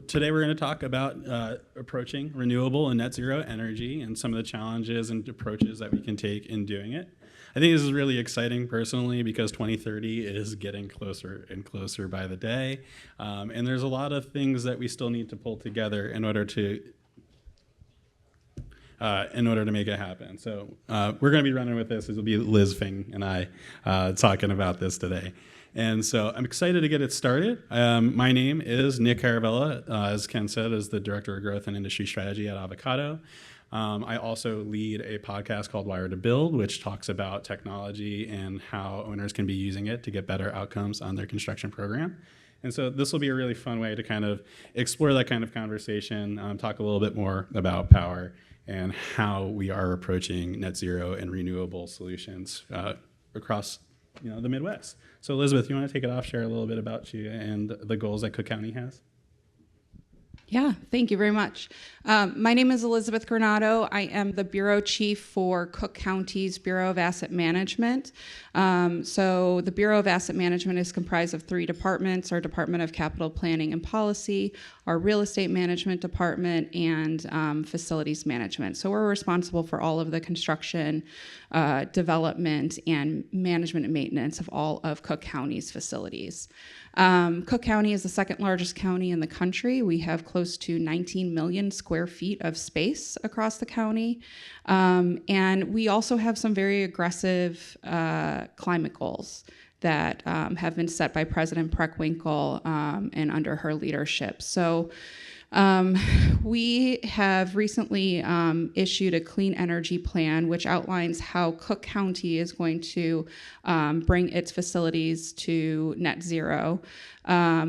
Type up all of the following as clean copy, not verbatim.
Today we're going to talk about approaching renewable and net zero energy and some of the challenges and approaches that we can take in doing it. I think this is really exciting personally because 2030 is getting closer and closer by the day. And there's a lot of things that we still need to pull together in order to make it happen. So we're going to be running with this. It'll be Liz Fing and I talking about this today. And so I'm excited to get it started. My name is Nick Caravella, as Ken said, as the Director of Growth and Industry Strategy at Avocado. I also lead a podcast called Wire to Build, which talks about technology and how owners can be using it to get better outcomes on their construction program. And so this will be a really fun way to kind of explore that kind of conversation, talk a little bit more about power and how we are approaching net zero and renewable solutions across the Midwest. So Elizabeth, you want to take it off, share a little bit about you and the goals that Cook County has? Yeah, thank you very much. My name is Elizabeth Granado. I am the Bureau Chief for Cook County's Bureau of Asset Management. So the Bureau of Asset Management is comprised of 3 departments: our Department of Capital Planning and Policy, our Real Estate Management Department, and Facilities Management. So we're responsible for all of the construction, development, and management and maintenance of all of Cook County's facilities. Cook County is the second largest county in the country. We have close to 19 million square feet of space across the county. And we also have some very aggressive climate goals that have been set by President Preckwinkle and under her leadership. So we have recently issued a clean energy plan, which outlines how Cook County is going to bring its facilities to net zero.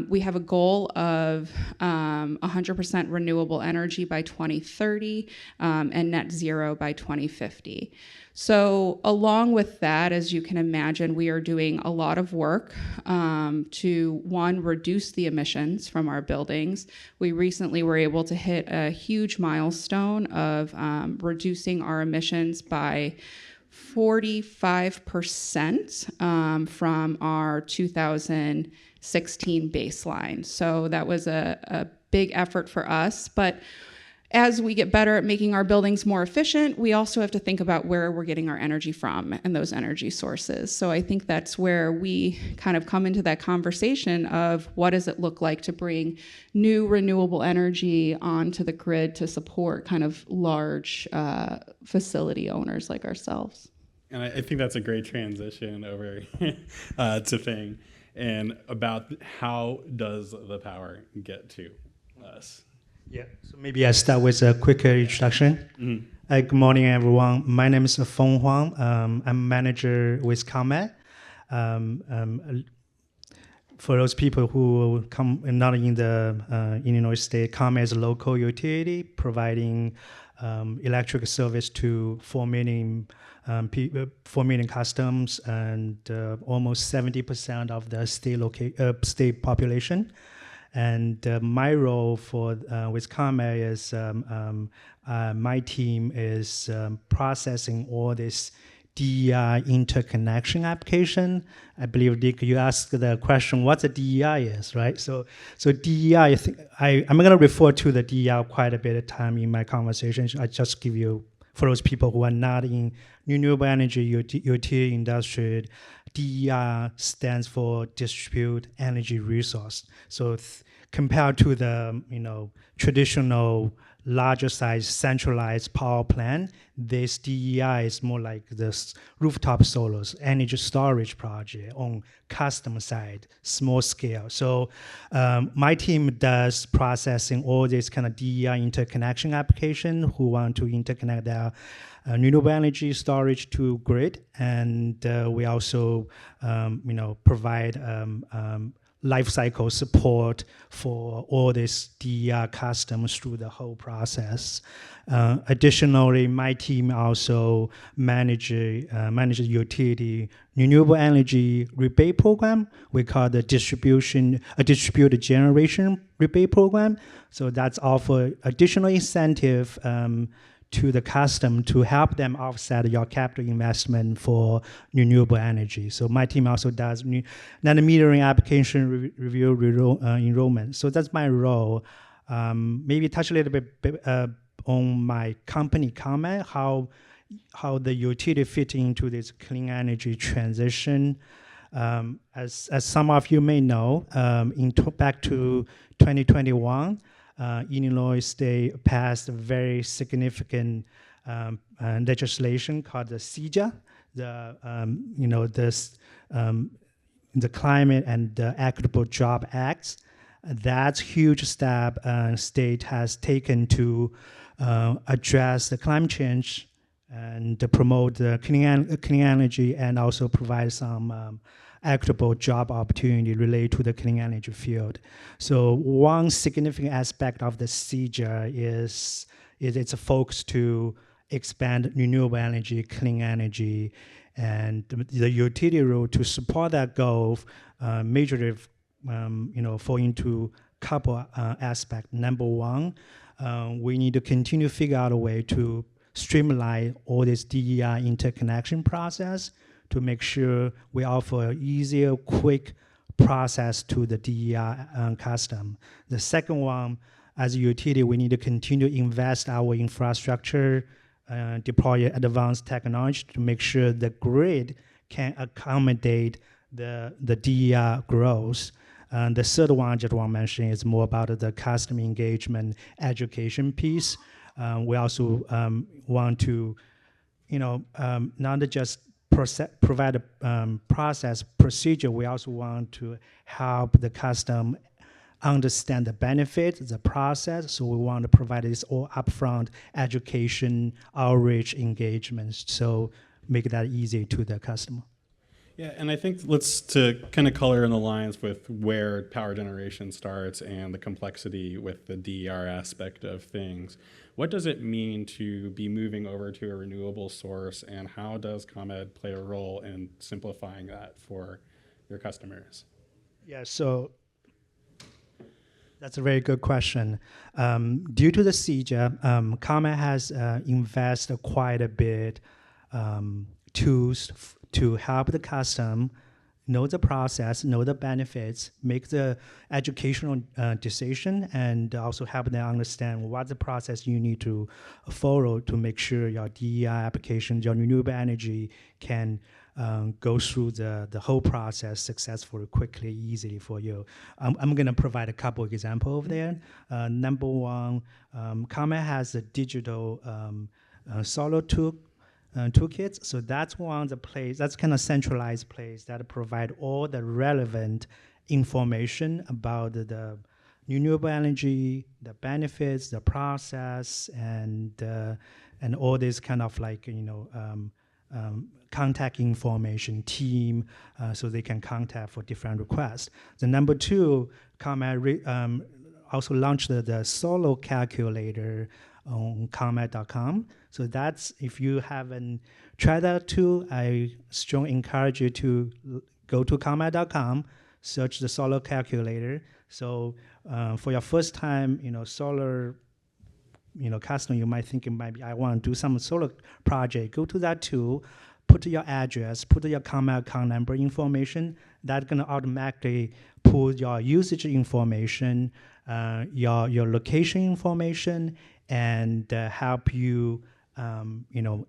We have a goal of 100% renewable energy by 2030 and net zero by 2050. So along with that, as you can imagine, we are doing a lot of work to, one, reduce the emissions from our buildings. We recently were able to hit a huge milestone of reducing our emissions by 45% from our 2016 baseline. So that was a big effort for us. But as we get better at making our buildings more efficient, we also have to think about where we're getting our energy from and those energy sources. So I think that's where we kind of come into that conversation of what does it look like to bring new renewable energy onto the grid to support kind of large facility owners like ourselves. And I think that's a great transition over to Fing and about how does the power get to us? Yeah, so maybe I start with a quick introduction. Mm-hmm. Good morning, everyone. My name is Feng Huang. I'm manager with ComEd. For those people who come not in the Illinois state, ComEd is a local utility providing electric service to 4 million customers and almost 70% of the state population. And my role with ComEd is my team is processing all this DEI interconnection application. I believe, Dick, you asked the question, what the DEI is, right? So DEI, I'm going to refer to the DEI quite a bit of time in my conversation. I just give you, for those people who are not in renewable energy utility industry, DER stands for Distribute Energy Resource. So compared to the traditional larger size centralized power plant, this DEI is more like this rooftop solars, energy storage project on customer side, small scale. So my team does processing all this kind of DEI interconnection application who want to interconnect their renewable energy storage to grid, and we also provide life cycle support for all these DER customers through the whole process. Additionally, my team also manages utility renewable energy rebate program. We call the distributed generation rebate program. So that's offer additional incentive to the customer to help them offset your capital investment for renewable energy. So my team also does net metering application review enrollment. So that's my role. Maybe touch a little bit on my company comment, how the utility fit into this clean energy transition. As some of you may know, back to 2021, Illinois State passed a very significant legislation called the CEJA, the Climate and the Equitable Job Acts. That's huge step state has taken to address the climate change and to promote the clean energy and also provide some equitable job opportunity related to the clean energy field. So one significant aspect of the CEJA is its focus to expand renewable energy, clean energy, and the utility role to support that goal majorly fall into couple aspects. Number one, we need to continue to figure out a way to streamline all this DER interconnection process to make sure we offer easier, quick process to the DER customer. The second one, as a utility, we need to continue to invest our infrastructure, deploy advanced technology to make sure the grid can accommodate the DER growth. And the third one I just want to mention is more about the customer engagement education piece. We also want to, not just provide a process procedure. We also want to help the customer understand the benefits, the process. So we want to provide this all upfront education, outreach, engagement. So make that easy to the customer. Yeah, and I think to kind of color in the lines with where power generation starts and the complexity with the DER aspect of things. What does it mean to be moving over to a renewable source, and how does ComEd play a role in simplifying that for your customers? Yeah, so that's a very good question. Due to the CEJA, ComEd has invested quite a bit tools to help the customer know the process, know the benefits, make the educational decision, and also help them understand what the process you need to follow to make sure your DEI application, your renewable energy can go through the whole process successfully, quickly, easily for you. I'm going to provide a couple of examples over there. Number one, ComEd has a digital solar toolkits. So that's one of the place, that's kind of centralized place that provide all the relevant information about the renewable energy, the benefits, the process, and all this kind of like, contact information team, so they can contact for different requests. The number two, ComEd also launched the solo calculator on ComEd.com. So that's, if you haven't tried that tool, I strongly encourage you to go to ComEd.com, search the solar calculator. So for your first time, solar, customer, you might think maybe I want to do some solar project. Go to that tool, put your address, put your ComEd account number information. That's gonna automatically pull your usage information, your location information, and help you,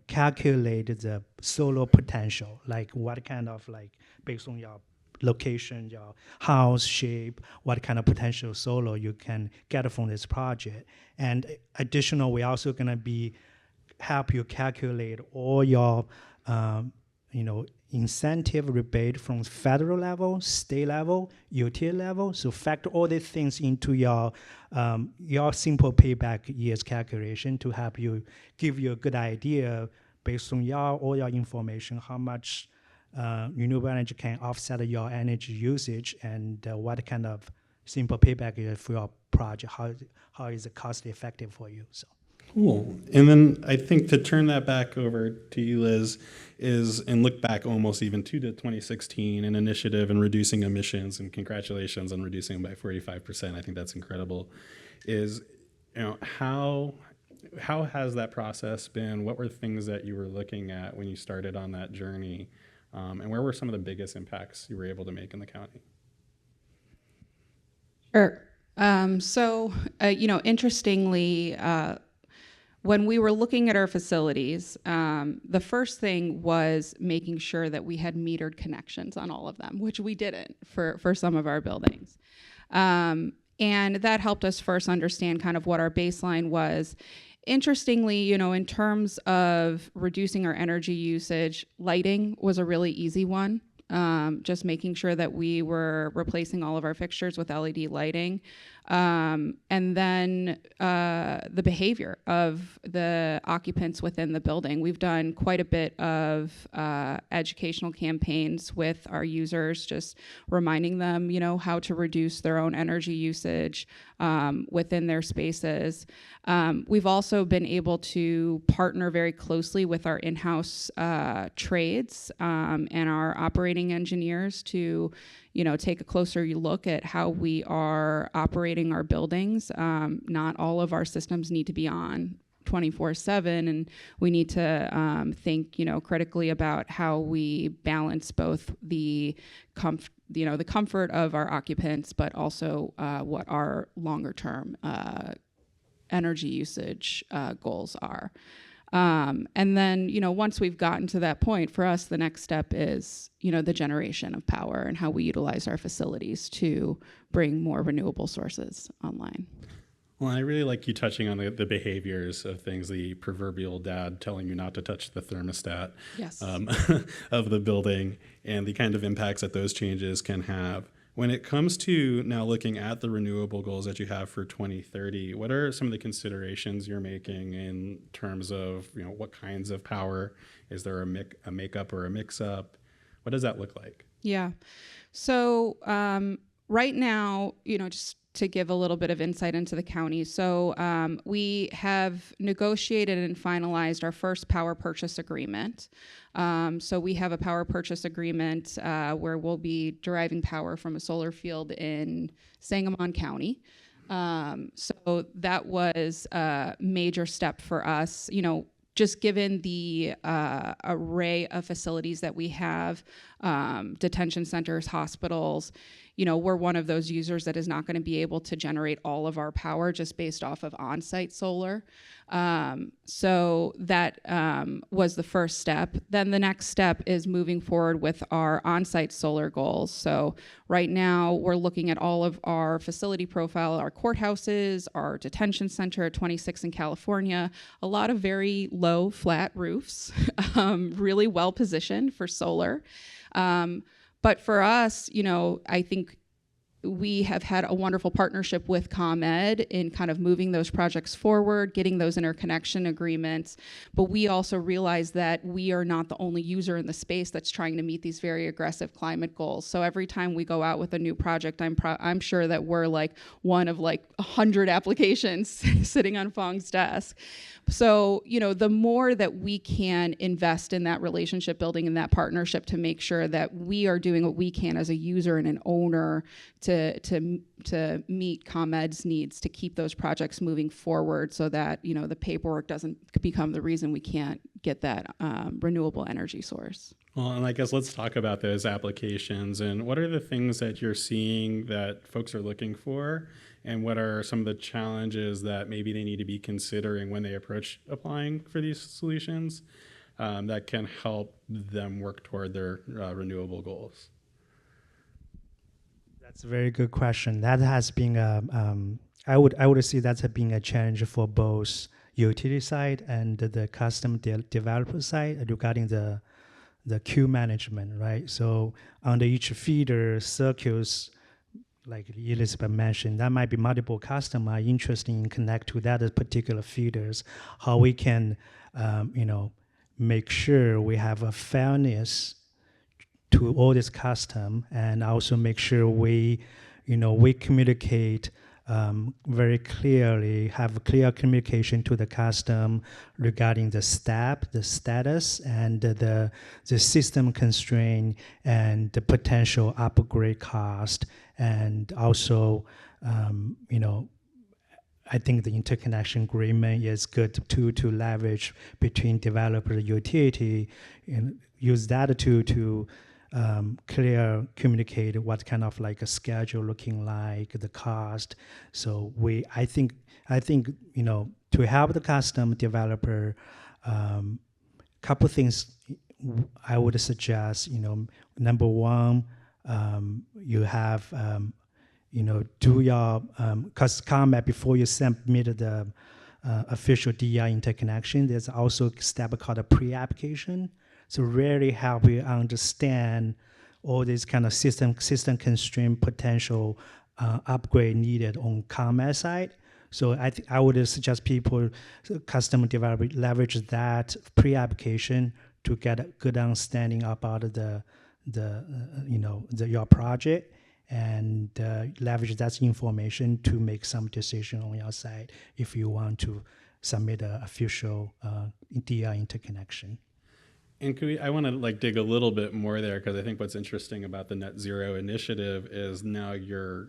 calculate the solar potential, like what kind of, like, based on your location, your house shape, what kind of potential solar you can get from this project. And additional, we're also gonna help you calculate all your, incentive rebate from federal level, state level, utility level. So factor all these things into your simple payback years calculation to help you give you a good idea based on all your information, how much renewable energy can offset your energy usage, and what kind of simple payback is for your project, how is it cost effective for you. So. Cool. And then I think to turn that back over to you, Liz, and look back almost even to the 2016 an initiative in reducing emissions, and congratulations on reducing them by 45%. I think that's incredible. How how has that process been? What were things that you were looking at when you started on that journey? And where were some of the biggest impacts you were able to make in the county? Sure. Interestingly, when we were looking at our facilities, the first thing was making sure that we had metered connections on all of them, which we didn't for some of our buildings. And that helped us first understand kind of what our baseline was. Interestingly, in terms of reducing our energy usage, lighting was a really easy one. Just making sure that we were replacing all of our fixtures with LED lighting. And then the behavior of the occupants within the building. We've done quite a bit of educational campaigns with our users, just reminding them, how to reduce their own energy usage within their spaces. We've also been able to partner very closely with our in-house trades and our operating engineers to take a closer look at how we are operating our buildings. Not all of our systems need to be on 24/7, and we need to think, critically about how we balance both the comfort of our occupants, but also what our longer-term energy usage goals are. And then, once we've gotten to that point, for us, the next step is, the generation of power and how we utilize our facilities to bring more renewable sources online. Well, I really like you touching on the behaviors of things, the proverbial dad telling you not to touch the thermostat Yes. Of the building, and the kind of impacts that those changes can have. When it comes to now looking at the renewable goals that you have for 2030, what are some of the considerations you're making in terms of, what kinds of power? Is there a makeup or a mix-up? What does that look like? Yeah. So right now, just to give a little bit of insight into the county. So we have negotiated and finalized our first power purchase agreement. So we have a power purchase agreement where we'll be deriving power from a solar field in Sangamon County. So that was a major step for us, just given the array of facilities that we have, detention centers, hospitals, we're one of those users that is not going to be able to generate all of our power just based off of on-site solar. So that was the first step. Then the next step is moving forward with our on-site solar goals. So right now we're looking at all of our facility profile, our courthouses, our detention center at 26 in California, a lot of very low flat roofs, really well positioned for solar. But for us, I think we have had a wonderful partnership with ComEd in kind of moving those projects forward, getting those interconnection agreements. But we also realize that we are not the only user in the space that's trying to meet these very aggressive climate goals. So every time we go out with a new project, I'm sure that we're like one of like 100 applications sitting on Fong's desk. So, the more that we can invest in that relationship building and that partnership to make sure that we are doing what we can as a user and an owner to meet ComEd's needs to keep those projects moving forward so that, the paperwork doesn't become the reason we can't get that renewable energy source. Well, and I guess let's talk about those applications and what are the things that you're seeing that folks are looking for, and what are some of the challenges that maybe they need to be considering when they approach applying for these solutions that can help them work toward their renewable goals? That's a very good question. That has been I would say that's been a challenge for both utility side and the custom developer side regarding the queue management, right? So under each feeder circuits, like Elizabeth mentioned, that might be multiple customers interested in connect to that particular feeders. How we can, make sure we have a fairness to all this custom, and also make sure we communicate very clearly, have clear communication to the custom regarding the step, the status, and the system constraint and the potential upgrade cost, and also I think the interconnection agreement is good to leverage between developer and utility, and use that to clear communicate what kind of like a schedule looking like, the cost. So I think to help the custom developer, couple things I would suggest. Number one, you have do your comment before you submit the official DER interconnection. There's also a step called a pre-application. So really help you understand all these kind of system constraint potential upgrade needed on ComEd side. So I would suggest people, customer developer, leverage that pre-application to get a good understanding about your project, and leverage that information to make some decision on your side if you want to submit an official DER interconnection. And I want to like dig a little bit more there, because I think what's interesting about the Net Zero initiative is now your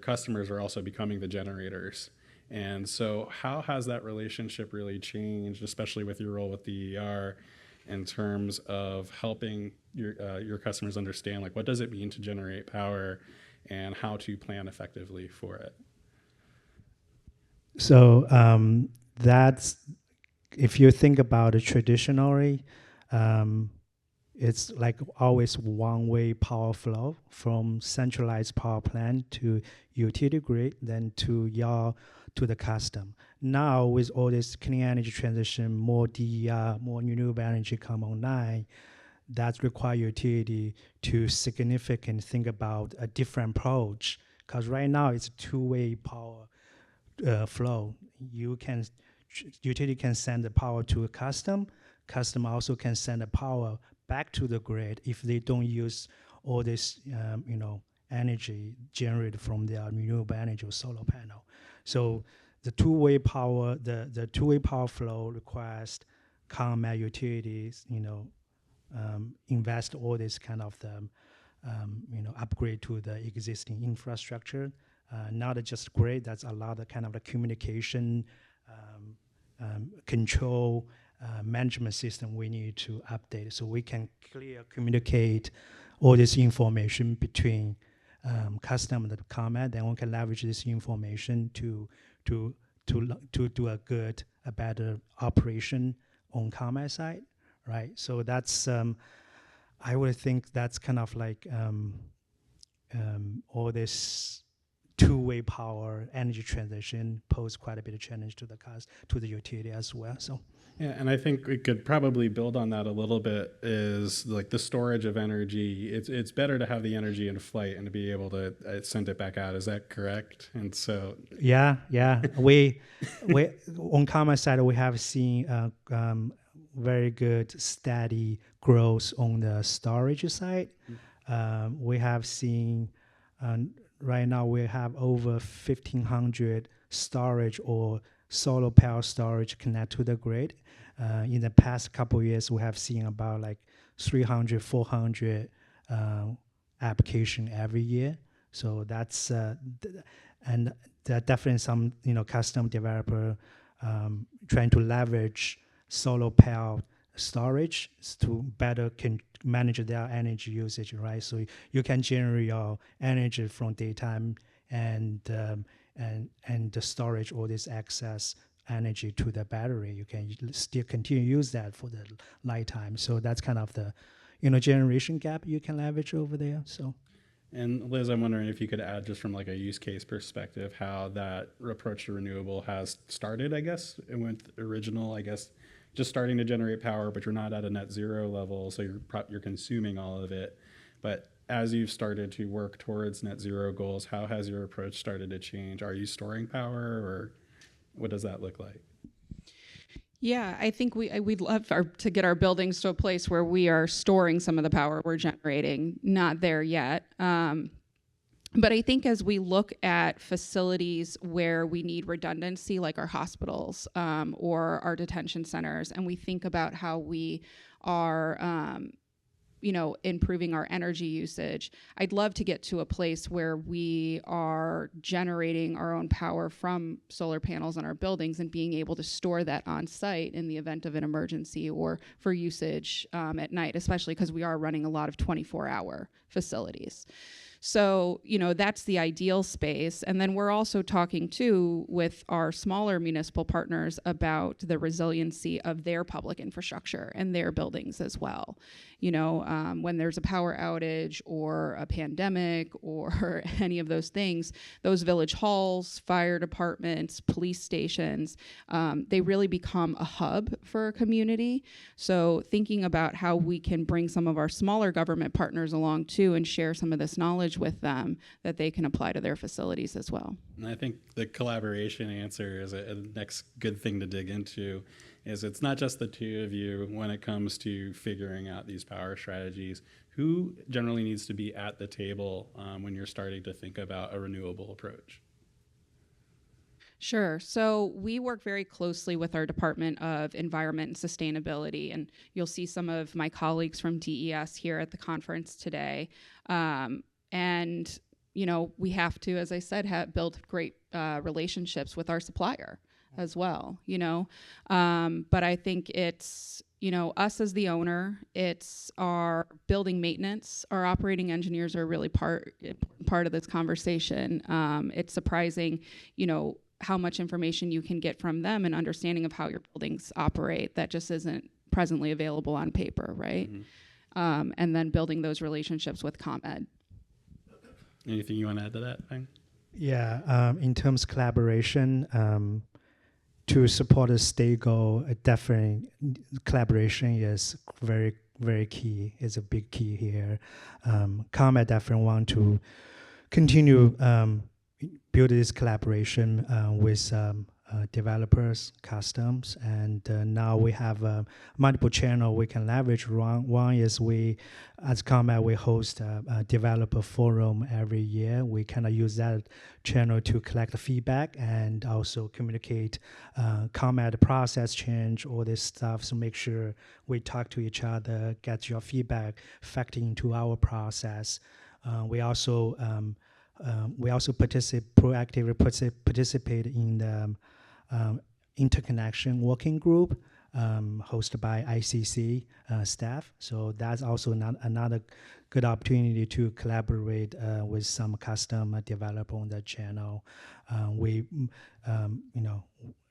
customers are also becoming the generators. And so how has that relationship really changed, especially with your role with DER, in terms of helping your customers understand, like, what does it mean to generate power and how to plan effectively for it? So that's, if you think about it traditionally, it's like always one-way power flow from centralized power plant to utility grid, then to the custom. Now with all this clean energy transition, more DER, more renewable energy come online, that require utility to significantly think about a different approach. Because right now it's a two-way power flow. Utility can send the power to a custom also can send the power back to the grid if they don't use all this energy generated from their renewable energy or solar panel. So the two-way power, the two-way power flow requires ComEd utilities, invest all this kind of upgrade to the existing infrastructure. Not just grid, that's a lot of kind of the communication, control, management system we need to update, so we can clearly communicate all this information between customer and ComEd. Then we can leverage this information to do a better operation on ComEd side, right? So that's I would think that's kind of like all this two-way power energy transition pose quite a bit of challenge to the utility as well. So yeah, and I think we could probably build on that a little bit, is like the storage of energy. It's better to have the energy in flight and to be able to send it back out. Is that correct? And so yeah, we on ComEd side we have seen very good steady growth on the storage side. We have seen right now we have over 1,500 storage or solar power storage connect to the grid. In the past couple of years, we have seen about like 300, 400 application every year. So that's and there are definitely some custom developer trying to leverage solar power storage to better manage their energy usage, right? So you can generate your energy from daytime and the storage all this excess energy to the battery. You can still continue to use that for the nighttime. So that's kind of the generation gap you can leverage over there. So. And Liz, I'm wondering if you could add, just from like a use case perspective, how that approach to renewable has started, I guess. It went original, I guess, just starting to generate power, but you're not at a net zero level, so you're consuming all of it. But as you've started to work towards net zero goals, how has your approach started to change? Are you storing power, or what does that look like? Yeah, I think we'd love to get our buildings to a place where we are storing some of the power we're generating. Not there yet. But I think as we look at facilities where we need redundancy, like our hospitals or our detention centers, and we think about how we are improving our energy usage. I'd love to get to a place where we are generating our own power from solar panels on our buildings and being able to store that on site in the event of an emergency or for usage at night, especially because we are running a lot of 24-hour facilities. So, that's the ideal space. And then we're also talking too with our smaller municipal partners about the resiliency of their public infrastructure and their buildings as well. When there's a power outage or a pandemic or any of those things, those village halls, fire departments, police stations, they really become a hub for a community. So thinking about how we can bring some of our smaller government partners along too and share some of this knowledge with them that they can apply to their facilities as well. And I think the collaboration answer is a next good thing to dig into. Is it's not just the two of you when it comes to figuring out these power strategies. Who generally needs to be at the table when you're starting to think about a renewable approach? Sure. So we work very closely with our Department of Environment and Sustainability, and you'll see some of my colleagues from DES here at the conference today. And, we have to, as I said, build great relationships with our supplier as well, But I think it's, us as the owner, it's our building maintenance, our operating engineers are really part of this conversation. It's surprising, how much information you can get from them and understanding of how your buildings operate that just isn't presently available on paper, right? Mm-hmm. And then building those relationships with ComEd. Anything you want to add to that thing? Yeah, in terms of collaboration, to support a state goal, definitely collaboration is very, very key. It's a big key here. ComEd definitely want to continue build this collaboration with developers, customs, and now we have multiple channel we can leverage. One is we, as ComEd, we host a developer forum every year. We kind of use that channel to collect the feedback and also communicate ComEd process change, all this stuff. So make sure we talk to each other, get your feedback, factor into our process. We also proactively participate in the interconnection working group hosted by ICC staff. So that's also another good opportunity to collaborate with some custom developer on the channel.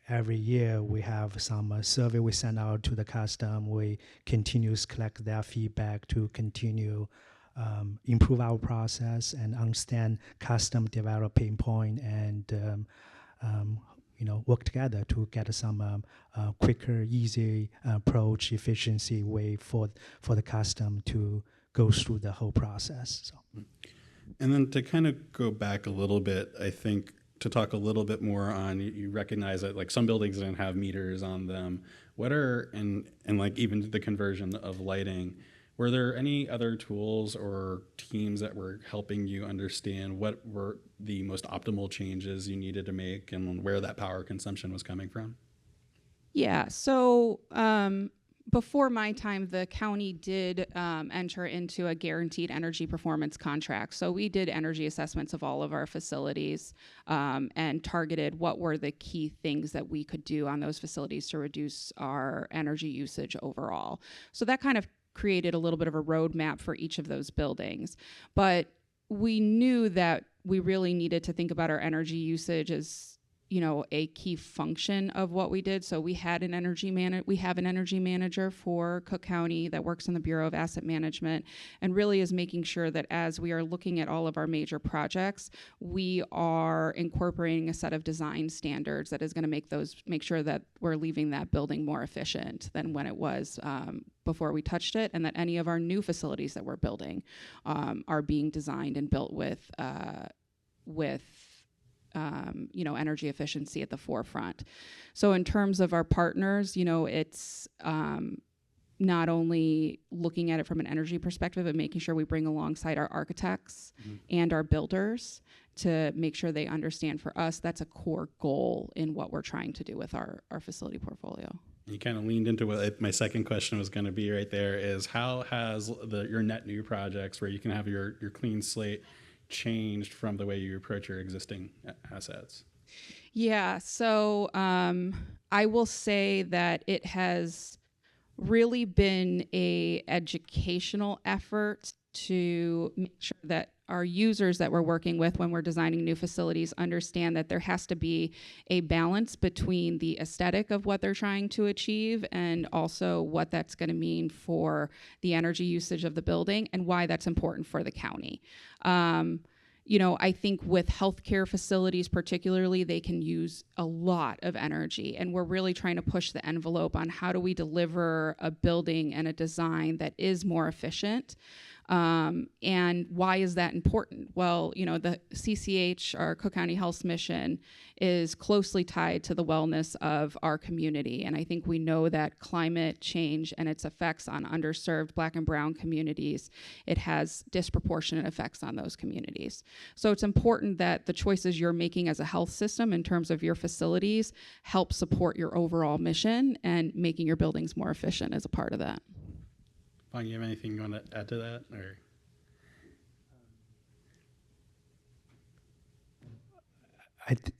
Every year we have some survey we send out to the custom. We continuously collect their feedback to continue improve our process and understand custom developing point and work together to get some quicker, easy approach, efficiency way for the custom to go through the whole process. So. And then to kind of go back a little bit, I think to talk a little bit more on, you recognize that like some buildings didn't have meters on them. What are, and like even the conversion of lighting, were there any other tools or teams that were helping you understand what were the most optimal changes you needed to make and where that power consumption was coming from? Yeah, so before my time, the county did enter into a guaranteed energy performance contract. So we did energy assessments of all of our facilities and targeted what were the key things that we could do on those facilities to reduce our energy usage overall. So that kind of created a little bit of a roadmap for each of those buildings. But we knew that we really needed to think about our energy usage as a key function of what we did. So we had we have an energy manager for Cook County that works in the Bureau of Asset Management and really is making sure that as we are looking at all of our major projects, we are incorporating a set of design standards that is going to make sure that we're leaving that building more efficient than when it was before we touched it, and that any of our new facilities that we're building are being designed and built with energy efficiency at the forefront. So in terms of our partners, it's not only looking at it from an energy perspective, but making sure we bring alongside our architects and our builders to make sure they understand for us that's a core goal in what we're trying to do with our facility portfolio. You kind of leaned into what my second question was going to be right there is how has your net new projects where you can have your clean slate changed from the way you approach your existing assets? Yeah, so I will say that it has really been a educational effort to make sure that our users that we're working with when we're designing new facilities understand that there has to be a balance between the aesthetic of what they're trying to achieve and also what that's going to mean for the energy usage of the building and why that's important for the county. I think with healthcare facilities particularly, they can use a lot of energy, and we're really trying to push the envelope on how do we deliver a building and a design that is more efficient. And why is that important? Well, the CCH, our Cook County Health Mission, is closely tied to the wellness of our community. And I think we know that climate change and its effects on underserved Black and Brown communities, it has disproportionate effects on those communities. So it's important that the choices you're making as a health system in terms of your facilities help support your overall mission, and making your buildings more efficient as a part of that. Fong, you have anything you want to add to that? Or?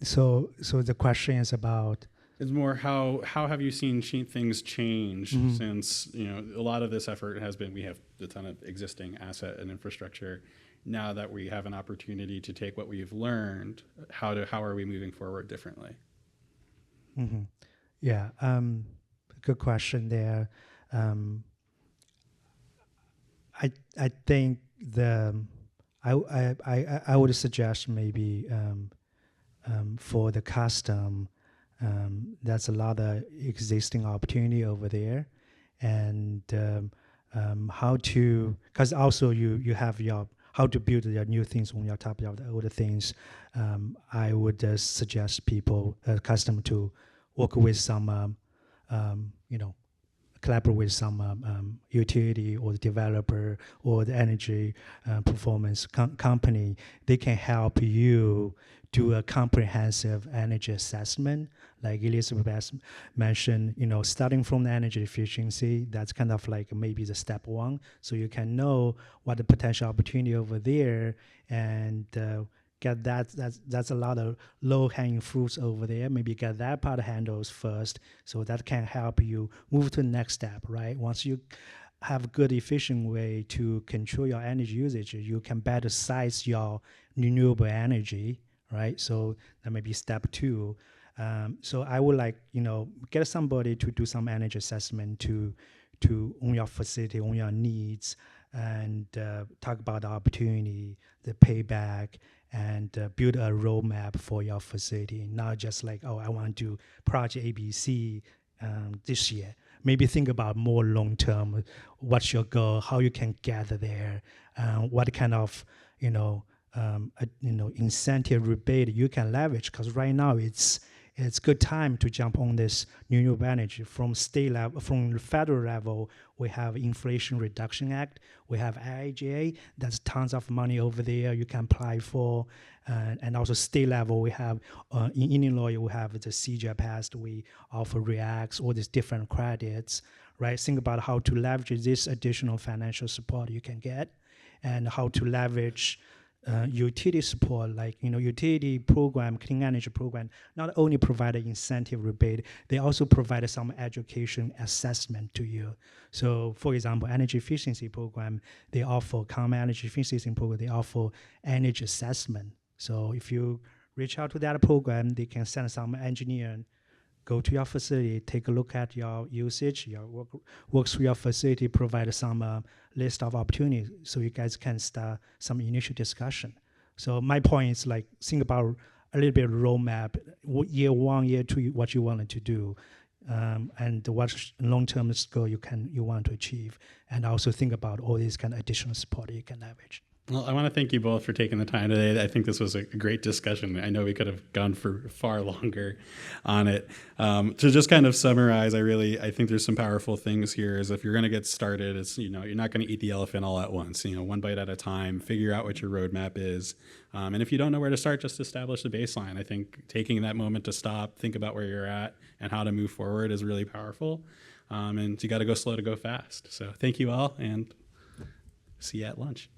So the question is about. It's more how have you seen things change since a lot of this effort has been, we have a ton of existing asset and infrastructure. Now that we have an opportunity to take what we've learned, how are we moving forward differently? Mm-hmm. Yeah, good question there. I think I would suggest maybe for the custom, there's a lot of existing opportunity over there, and how to, because also you have your how to build your new things on your top of the older things. I would suggest people custom to work with some collaborate with some utility or the developer or the energy performance company. They can help you do a comprehensive energy assessment. Like Elizabeth mentioned, starting from the energy efficiency, that's kind of like maybe the step one. So you can know what the potential opportunity over there, and get that. That's a lot of low-hanging fruits over there. Maybe get that part handles first, so that can help you move to the next step, right? Once you have a good, efficient way to control your energy usage, you can better size your renewable energy, right? So that may be step two. So I would like, get somebody to do some energy assessment to on your facility, on your needs, and talk about the opportunity, the payback, and build a roadmap for your facility. Not just like, oh, I want to do project ABC this year. Maybe think about more long term. What's your goal? How you can get there? What kind of incentive rebate you can leverage? Because right now it's good time to jump on this renewable energy. From state level, from the federal level, we have Inflation Reduction Act, we have IIJA. There's tons of money over there you can apply for, and also state level, we have in Illinois we have the CJ passed. We offer REACTs, all these different credits, right? Think about how to leverage this additional financial support you can get, and how to leverage utility support, like utility program, clean energy program, not only provide an incentive rebate, they also provide some education assessment to you. So, for example, energy efficiency program, they offer common energy efficiency program, they offer energy assessment. So if you reach out to that program, they can send some engineer, go to your facility, take a look at your usage, your work through your facility, provide some list of opportunities so you guys can start some initial discussion. So my point is, like, think about a little bit of roadmap, year one, year two, what you wanted to do, and what long-term goal you want to achieve, and also think about all these kind of additional support you can leverage. Well, I want to thank you both for taking the time today. I think this was a great discussion. I know we could have gone for far longer on it. To just kind of summarize, I think there's some powerful things here. Is if you're going to get started, it's you're not going to eat the elephant all at once. One bite at a time. Figure out what your roadmap is, and if you don't know where to start, just establish the baseline. I think taking that moment to stop, think about where you're at, and how to move forward is really powerful. And you got to go slow to go fast. So thank you all, and see you at lunch.